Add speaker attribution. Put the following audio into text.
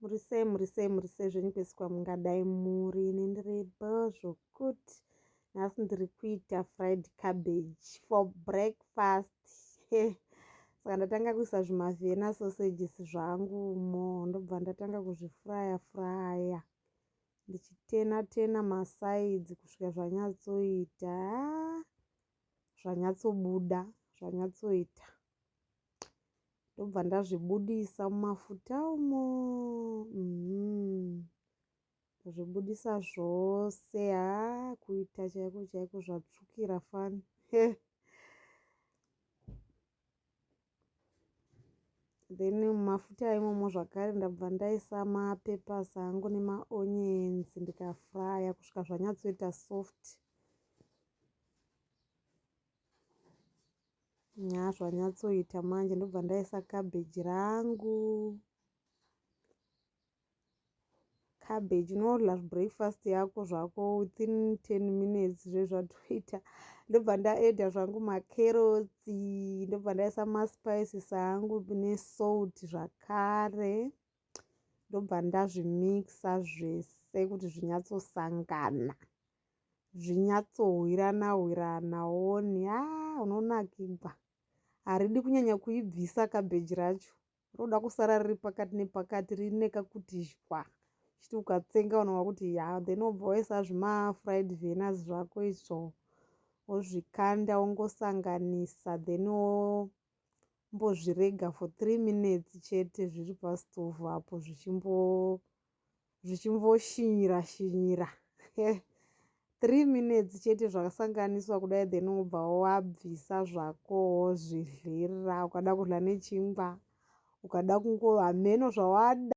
Speaker 1: murise zvenyu pesikwa mungadai muri nendireba zvokuti nhasi ndiri kuita fried cabbage for breakfast. Saka ndatanga kuisa zvimavhena sausages zvangu umo ndobva ndatanga kuzvifraya ndichitena masaidzi kusvika zvanyatsoita zvanyatsoita ndobva ndazvibudisa mumafuta umo. Zvibudisa zvose kuita chaiko zvatsvukira fani. Then mumafuta imomo zvakare ndabva ndaisa mapepas angu nemaonions ndikafraya kusvika zvanyatsoita soft. Zvanyatsoita manje ndobva ndaisa cabbage rangu. Cabbage unorya breakfast yako zvako within 10 minutes zvezvatoita. Ndobva ndaedha zvangu makerotsi, ndobva ndaisa maspices angu nesalt zvakare, ndobva ndazvimixa zvese kuti zvinyatsosangana zvinyatsohwirana woni unonakirwa. Haridi kunyanya kuibvisa cabbage racho, roda kusara riri pakati nepakati rine kakutizhwa chiti ukatsenga unowa kuti then wobva waisa zvimafried venas zvako izvo wozvikanda wongosanganisa then wombozvirega for 3 minutes chete zviri pastovhu apo zvichimboshinyira 3 minutes chete zvakasanganiswa kudai then wobva wabvisa zvako wozvidlira. Ukada kudya nechingwa, ukada kungo hameno zvawada